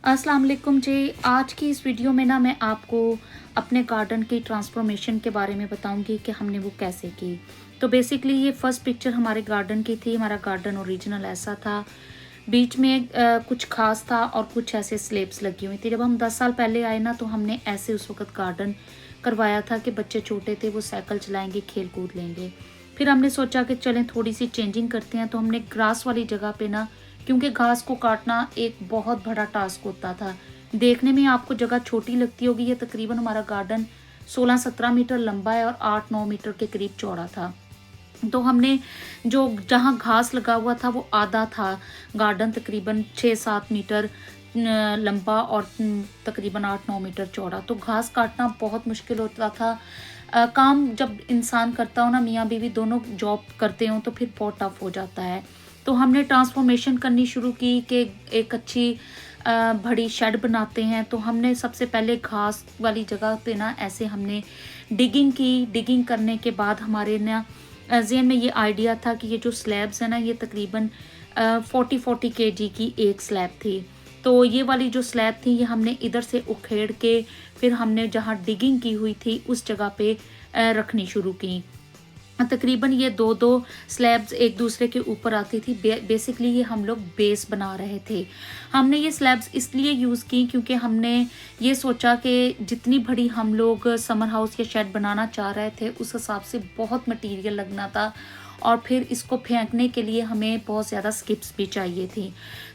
अस्सलाम वालेकुम जी। आज की इस वीडियो में ना मैं आपको अपने गार्डन की ट्रांसफॉर्मेशन के बारे में बताऊंगी कि हमने वो कैसे की। तो बेसिकली ये फर्स्ट पिक्चर हमारे गार्डन की थी। हमारा गार्डन ओरिजिनल ऐसा था, बीच में कुछ खास था और कुछ ऐसे स्लेब्स लगी हुई थी। जब हम 10 साल पहले आए ना तो हमने ऐसे उस वक्त गार्डन करवाया था कि बच्चे छोटे थे, वो साइकिल चलाएंगे, खेल कूद लेंगे। फिर हमने सोचा कि चलें थोड़ी सी चेंजिंग करते हैं, तो हमने ग्रास वाली जगह पे ना, क्योंकि घास को काटना एक बहुत बड़ा टास्क होता था। देखने में आपको जगह छोटी लगती होगी, ये तकरीबन हमारा गार्डन 16-17 मीटर लंबा है और 8-9 मीटर के करीब चौड़ा था। तो हमने जो जहाँ घास लगा हुआ था वो आधा था। गार्डन तकरीबन 6-7 मीटर लंबा और तकरीबन 8-9 मीटर चौड़ा। तो घास काटना बहुत मुश्किल होता था। काम जब इंसान करता हो ना, मियाँ बीवी दोनों जॉब करते हो, तो फिर बहुत टफ हो जाता है। तो हमने ट्रांसफॉर्मेशन करनी शुरू की कि एक अच्छी बड़ी शेड बनाते हैं। तो हमने सबसे पहले घास वाली जगह पे ना ऐसे हमने डिगिंग की। डिगिंग करने के बाद हमारे ना ज़हन में ये आइडिया था कि ये जो स्लैब्स है ना, ये तकरीबन 40-40 केजी की एक स्लैब थी। तो ये वाली जो स्लैब थी ये हमने इधर से उखेड़ के फिर हमने जहाँ डिगिंग की हुई थी उस जगह पे रखनी शुरू की। तकरीबन ये दो दो स्लैब्स एक दूसरे के ऊपर आती थी। बेसिकली ये हम लोग बेस बना रहे थे। हमने ये स्लैब्स इसलिए यूज़ की क्योंकि हमने ये सोचा कि जितनी बड़ी हम लोग समर हाउस या शेड बनाना चाह रहे थे उस हिसाब से बहुत मटेरियल लगना था, और फिर इसको फेंकने के लिए हमें बहुत ज़्यादा स्किप्स भी चाहिए थी।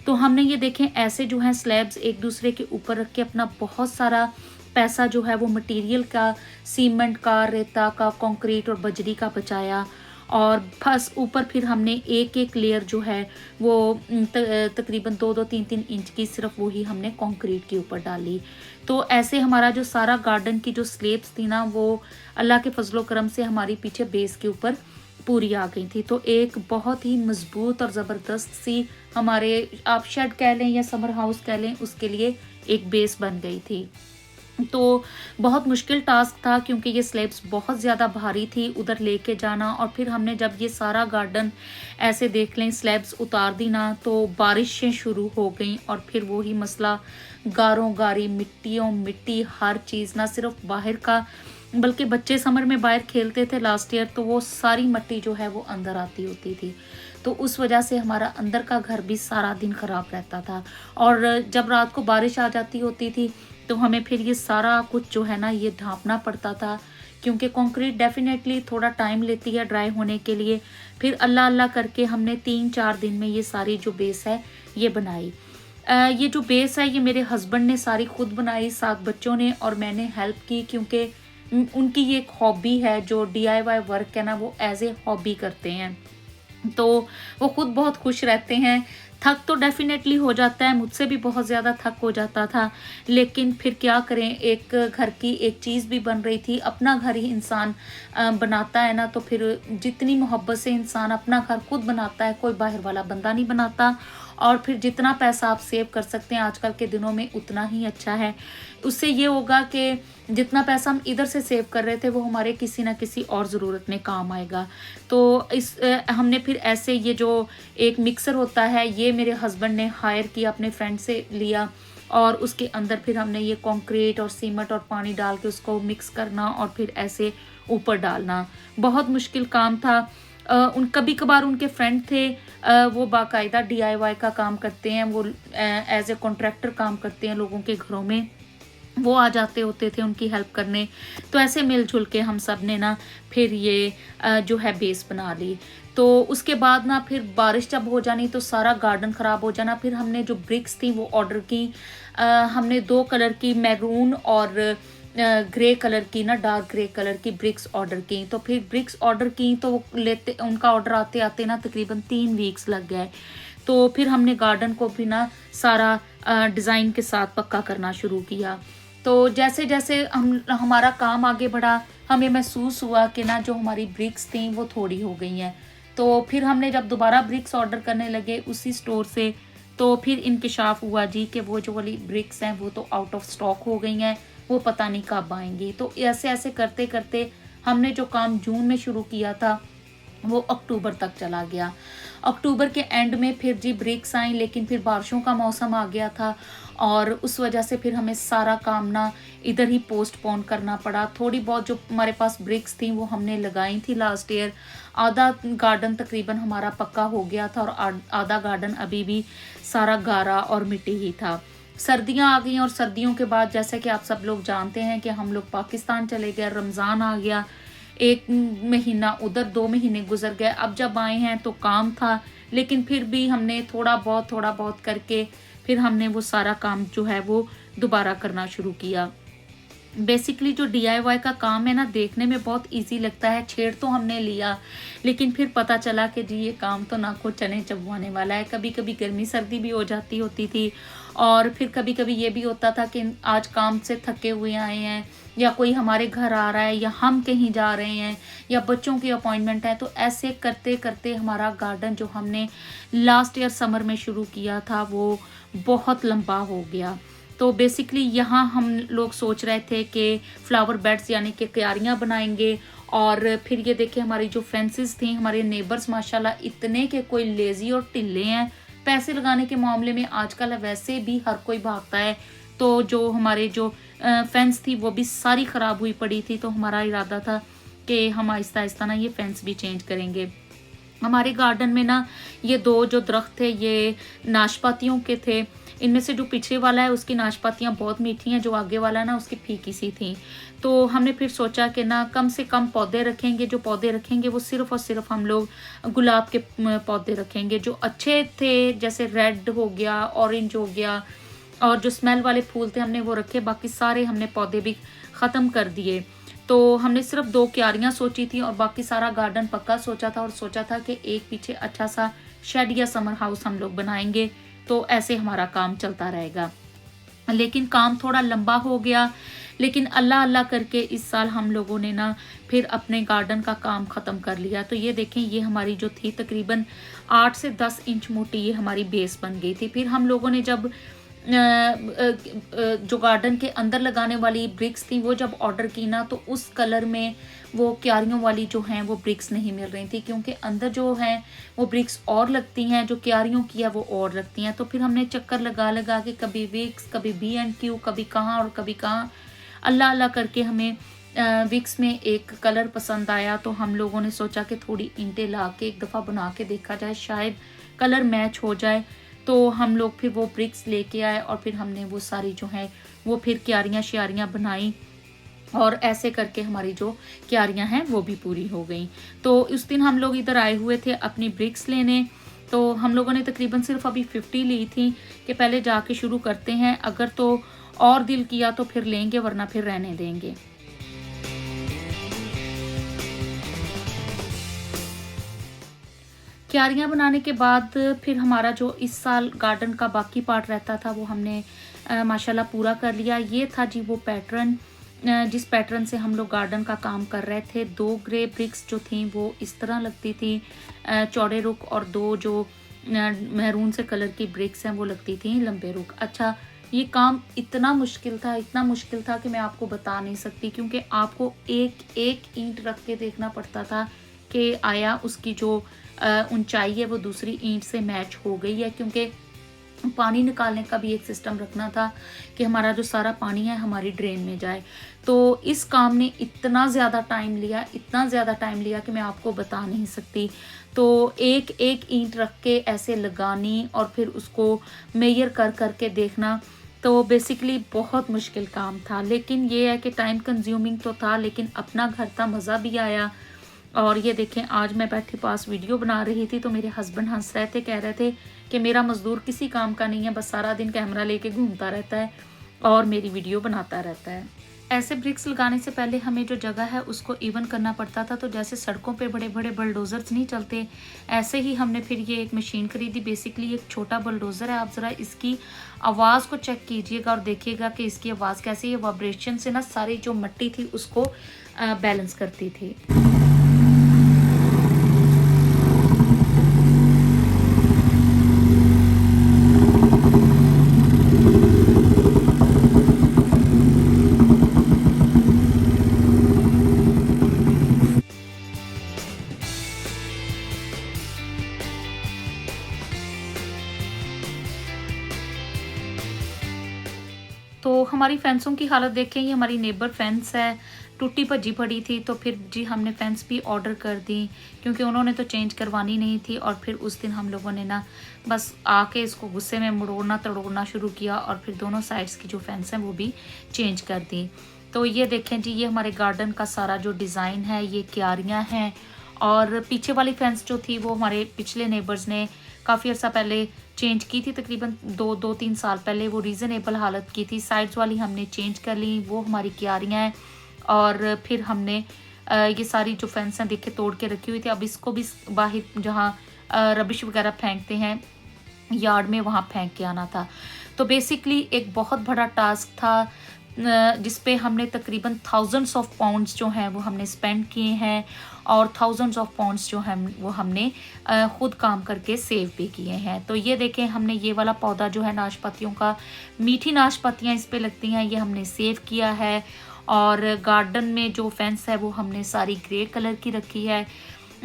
तो हमने ये देखें ऐसे जो हैं स्लैब्स एक दूसरे के ऊपर रख के अपना बहुत सारा पैसा जो है वो मटेरियल का, सीमेंट का, रेता का, कंक्रीट और बजरी का बचाया। और बस ऊपर फिर हमने एक एक लेयर जो है वो तकरीबन 2-2 3-3 इंच की सिर्फ वही हमने कंक्रीट के ऊपर डाली। तो ऐसे हमारा जो सारा गार्डन की जो स्लेब्स थी ना, वो अल्लाह के फजलो करम से हमारी पीछे बेस के ऊपर पूरी आ गई थी। तो एक बहुत ही मजबूत और ज़बरदस्त सी हमारे, आप शेड कह लें या समर हाउस कह लें, उसके लिए एक बेस बन गई थी। तो बहुत मुश्किल टास्क था क्योंकि ये स्लेब्स बहुत ज़्यादा भारी थी उधर लेके जाना। और फिर हमने जब ये सारा गार्डन ऐसे देख लें स्लेब्स उतार दी ना, तो बारिशें शुरू हो गई और फिर वही मसला, गारों गारी, मिट्टियों मिट्टी, हर चीज़, ना सिर्फ बाहर का बल्कि बच्चे समर में बाहर खेलते थे लास्ट ईयर, तो वो सारी मिट्टी जो है वो अंदर आती होती थी। तो उस वजह से हमारा अंदर का घर भी सारा दिन ख़राब रहता था। और जब रात को बारिश आ जाती होती थी तो हमें फिर ये सारा कुछ जो है ना ये ढांपना पड़ता था, क्योंकि कंक्रीट डेफिनेटली थोड़ा टाइम लेती है ड्राई होने के लिए। फिर अल्लाह अल्लाह करके हमने 3-4 दिन में ये सारी जो बेस है ये बनाई। ये जो बेस है ये मेरे हस्बैंड ने सारी खुद बनाई, 7 बच्चों ने, और मैंने हेल्प की क्योंकि उनकी ये एक हॉबी है, जो DIY वर्क है ना वो एज ए हॉबी करते हैं। तो वो खुद बहुत खुश रहते हैं। थक तो डेफ़िनेटली हो जाता है, मुझसे भी बहुत ज़्यादा थक हो जाता था, लेकिन फिर क्या करें, एक घर की एक चीज़ भी बन रही थी। अपना घर ही इंसान बनाता है ना, तो फिर जितनी मोहब्बत से इंसान अपना घर खुद बनाता है, कोई बाहर वाला बंदा नहीं बनाता। और फिर जितना पैसा आप सेव कर सकते हैं आजकल के दिनों में उतना ही अच्छा है। उससे ये होगा कि जितना पैसा हम इधर से सेव कर रहे थे वो हमारे किसी न किसी और ज़रूरत में काम आएगा। तो हमने फिर ऐसे ये जो एक मिक्सर होता है ये मेरे हस्बैंड ने हायर किया, अपने फ्रेंड से लिया, और उसके अंदर फिर हमने ये कंक्रीट और सीमेंट और पानी डाल के उसको मिक्स करना और फिर ऐसे ऊपर डालना। बहुत मुश्किल काम था। उन कभी कभार उनके फ्रेंड थे, वो बाकायदा DIY का काम करते हैं, वो एज ए कॉन्ट्रैक्टर काम करते हैं लोगों के घरों में, वो आ जाते होते थे उनकी हेल्प करने। तो ऐसे मिलजुल के हम सब ने ना फिर ये जो है बेस बना ली। तो उसके बाद ना फिर बारिश जब हो जानी तो सारा गार्डन ख़राब हो जाना। फिर हमने जो ब्रिक्स थी वो ऑर्डर की। हमने 2 कलर की, मैरून और ग्रे कलर की ना, डार्क ग्रे कलर की ब्रिक्स ऑर्डर की। तो फिर ब्रिक्स ऑर्डर की तो वो लेते, उनका ऑर्डर आते आते ना तकरीबन 3 वीक्स लग गए। तो फिर हमने गार्डन को भी ना सारा डिज़ाइन के साथ पक्का करना शुरू किया। तो जैसे जैसे हमारा काम आगे बढ़ा, हमें महसूस हुआ कि ना जो हमारी ब्रिक्स थी वो थोड़ी हो गई हैं। तो फिर हमने जब दोबारा ब्रिक्स ऑर्डर करने लगे उसी स्टोर से, तो फिर इंकशाफ हुआ जी कि वो जो वाली ब्रिक्स हैं वो तो आउट ऑफ स्टॉक हो गई हैं, वो पता नहीं कब आएंगी। तो ऐसे ऐसे करते करते हमने जो काम जून में शुरू किया था वो अक्टूबर तक चला गया। अक्टूबर के एंड में फिर जी ब्रेक्स आई, लेकिन फिर बारिशों का मौसम आ गया था और उस वजह से फिर हमें सारा काम ना इधर ही पोस्टपोन करना पड़ा। थोड़ी बहुत जो हमारे पास ब्रिक्स थी वो हमने लगाई थी लास्ट ईयर। आधा गार्डन तकरीबन हमारा पक्का हो गया था और आधा गार्डन अभी भी सारा गारा और मिट्टी ही था। सर्दियां आ गई और सर्दियों के बाद जैसे कि आप सब लोग जानते हैं कि हम लोग पाकिस्तान चले गए, रमज़ान आ गया, 1 महीना उधर, 2 महीने गुजर गए। अब जब आए हैं तो काम था, लेकिन फिर भी हमने थोड़ा बहुत करके फिर हमने वो सारा काम जो है वो दोबारा करना शुरू किया। बेसिकली जो DIY का काम है ना, देखने में बहुत इजी लगता है, छेड़ तो हमने लिया, लेकिन फिर पता चला कि जी ये काम तो ना को चने चबवाने वाला है। कभी कभी गर्मी सर्दी भी हो जाती होती थी और फिर कभी कभी ये भी होता था कि आज काम से थके हुए आए हैं या कोई हमारे घर आ रहा है या हम कहीं जा रहे हैं या बच्चों की अपॉइंटमेंट है, तो ऐसे करते करते हमारा गार्डन जो हमने लास्ट ईयर समर में शुरू किया था वो बहुत लंबा हो गया। तो बेसिकली यहाँ हम लोग सोच रहे थे कि फ्लावर बेड्स यानी कि क्यारियाँ बनाएंगे। और फिर ये देखिए हमारी जो फेंसेस थी, हमारे नेबर्स माशाल्लाह इतने के कोई लेज़ी और टिल्ले हैं। पैसे लगाने के मामले में आजकल वैसे भी हर कोई भागता है, तो जो हमारे जो फेंस थी वो भी सारी ख़राब हुई पड़ी थी। तो हमारा इरादा था कि हम आहिस्ता आहिस्ता ना ये फेंस भी चेंज करेंगे। हमारे गार्डन में ना ये 2 जो दरख्त थे ये नाशपातियों के थे। इनमें से जो पीछे वाला है उसकी नाशपातियाँ बहुत मीठी हैं, जो आगे वाला है ना उसकी फीकी सी थी। तो हमने फिर सोचा कि ना कम से कम पौधे रखेंगे, जो पौधे रखेंगे वो सिर्फ़ और सिर्फ हम लोग गुलाब के पौधे रखेंगे जो अच्छे थे, जैसे रेड हो गया, ऑरेंज हो गया, और जो स्मेल वाले फूल थे हमने वो रखे, बाकी सारे हमने पौधे भी ख़त्म कर दिए। तो हमने सिर्फ 2 क्यारियाँ सोची थी और बाकी सारा गार्डन पक्का सोचा था, और सोचा था कि एक पीछे अच्छा सा शेड या समर हाउस हम लोग बनाएंगे, तो ऐसे हमारा काम चलता रहेगा। लेकिन काम थोड़ा लंबा हो गया, लेकिन अल्लाह अल्लाह करके इस साल हम लोगों ने ना फिर अपने गार्डन का काम ख़त्म कर लिया। तो ये देखें, ये हमारी जो थी तकरीबन 8 से 10 इंच मोटी ये हमारी बेस बन गई थी। फिर हम लोगों ने जब जो गार्डन के अंदर लगाने वाली ब्रिक्स थी वो जब ऑर्डर की ना, तो उस कलर में वो क्यारियों वाली जो हैं वो ब्रिक्स नहीं मिल रही थी, क्योंकि अंदर जो हैं वो ब्रिक्स और लगती हैं, जो क्यारियों की है वो और लगती हैं। तो फिर हमने चक्कर लगा लगा के कभी विक्स, कभी B&Q, कभी कहाँ और कभी कहाँ, अल्लाह अल्लाह करके हमें विक्स में एक कलर पसंद आया। तो हम लोगों ने सोचा कि थोड़ी ईंटें ला के एक दफ़ा बना के देखा जाए, शायद कलर मैच हो जाए। तो हम लोग फिर वो ब्रिक्स लेके आए और फिर हमने वो सारी जो है वो फिर क्यारियाँ श्यारियाँ बनाई, और ऐसे करके हमारी जो क्यारियाँ हैं वो भी पूरी हो गई। तो उस दिन हम लोग इधर आए हुए थे अपनी ब्रिक्स लेने। तो हम लोगों ने तकरीबन सिर्फ अभी 50 ली थी कि पहले जाके शुरू करते हैं, अगर तो और दिल किया तो फिर लेंगे, वरना फिर रहने देंगे। क्यारियाँ बनाने के बाद फिर हमारा जो इस साल गार्डन का बाकी पार्ट रहता था वो हमने माशाल्लाह पूरा कर लिया। ये था जी वो पैटर्न, जिस पैटर्न से हम लोग गार्डन का काम कर रहे थे। 2 ग्रे ब्रिक्स जो थी वो इस तरह लगती थी चौड़े रुख, और 2 जो महरून से कलर की ब्रिक्स हैं वो लगती थी लंबे रुख। अच्छा, ये काम इतना मुश्किल था कि मैं आपको बता नहीं सकती, क्योंकि आपको एक एक ईंट रख के देखना पड़ता था कि आया उसकी जो ऊंचाई है वो दूसरी ईंट से मैच हो गई है, क्योंकि पानी निकालने का भी एक सिस्टम रखना था कि हमारा जो सारा पानी है हमारी ड्रेन में जाए। तो इस काम ने इतना ज़्यादा टाइम लिया कि मैं आपको बता नहीं सकती। तो एक एक ईंट रख के ऐसे लगानी और फिर उसको मेजर कर करके देखना, तो बेसिकली बहुत मुश्किल काम था। लेकिन ये है कि टाइम कंज्यूमिंग तो था, लेकिन अपना घर था, मज़ा भी आया। और ये देखें, आज मैं बैठी पास वीडियो बना रही थी तो मेरे हस्बैंड हंस रहे थे, कह रहे थे कि मेरा मज़दूर किसी काम का नहीं है, बस सारा दिन कैमरा लेके घूमता रहता है और मेरी वीडियो बनाता रहता है। ऐसे ब्रिक्स लगाने से पहले हमें जो जगह है उसको इवन करना पड़ता था। तो जैसे सड़कों पे बड़े बड़े बुलडोज़र्स नहीं चलते, ऐसे ही हमने फिर ये एक मशीन खरीदी। बेसिकली एक छोटा बुलडोज़र है। आप ज़रा इसकी आवाज़ को चेक कीजिएगा और देखिएगा कि इसकी आवाज़ कैसी है। वाइब्रेशन से ना सारी जो मिट्टी थी उसको बैलेंस करती थी। तो हमारी फेंसों की हालत देखें, ये हमारी नेबर फेंस है, टूटी भज्जी पड़ी थी। तो फिर जी हमने फेंस भी ऑर्डर कर दी क्योंकि उन्होंने तो चेंज करवानी नहीं थी। और फिर उस दिन हम लोगों ने ना बस आके इसको गुस्से में मुड़ोड़ना तड़ोड़ना शुरू किया और फिर दोनों साइड्स की जो फेंस हैं वो भी चेंज कर दी। तो ये देखें जी, ये हमारे गार्डन का सारा जो डिज़ाइन है, ये क्यारियाँ हैं। और पीछे वाली फेंस जो थी वो हमारे पिछले नेबर्स ने काफ़ी अर्सा पहले चेंज की थी, तकरीबन 2-3 साल पहले। वो रीज़नेबल हालत की थी। साइड्स वाली हमने चेंज कर ली, वो हमारी क्यारियाँ हैं। और फिर हमने ये सारी जो फेंस हैं देखे तोड़ के रखी हुई थी। अब इसको भी बाहर जहाँ रबिश वगैरह फेंकते हैं यार्ड में, वहाँ फेंक के आना था। तो बेसिकली एक बहुत बड़ा टास्क था जिस पे हमने तकरीबन थाउजेंड्स ऑफ पाउंड्स जो हैं वो हमने स्पेंड किए हैं। और थाउजेंड्स ऑफ पाउंड्स जो हैं वो हमने खुद काम करके सेव भी किए हैं। तो ये देखें, हमने ये वाला पौधा जो है नाशपातियों का, मीठी नाशपातियाँ इस पे लगती हैं, ये हमने सेव किया है। और गार्डन में जो फेंस है वो हमने सारी ग्रे कलर की रखी है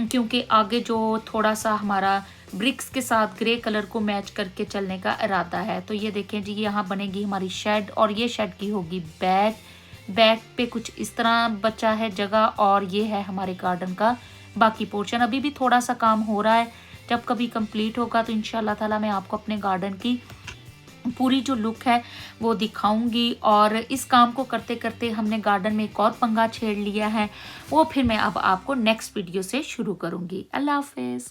क्योंकि आगे जो थोड़ा सा हमारा ब्रिक्स के साथ ग्रे कलर को मैच करके चलने का इरादा है। तो ये देखें जी, यहाँ बनेगी हमारी शेड और ये शेड की होगी बैक पे कुछ इस तरह बचा है जगह। और ये है हमारे गार्डन का बाकी पोर्शन। अभी भी थोड़ा सा काम हो रहा है, जब कभी कंप्लीट होगा तो इंशाल्लाह ताला मैं आपको अपने गार्डन की पूरी जो लुक है वो दिखाऊंगी। और इस काम को करते करते हमने गार्डन में एक और पंगा छेड़ लिया है, वो फिर मैं अब आपको नेक्स्ट वीडियो से शुरू करूंगी। अल्लाह हाफिज़।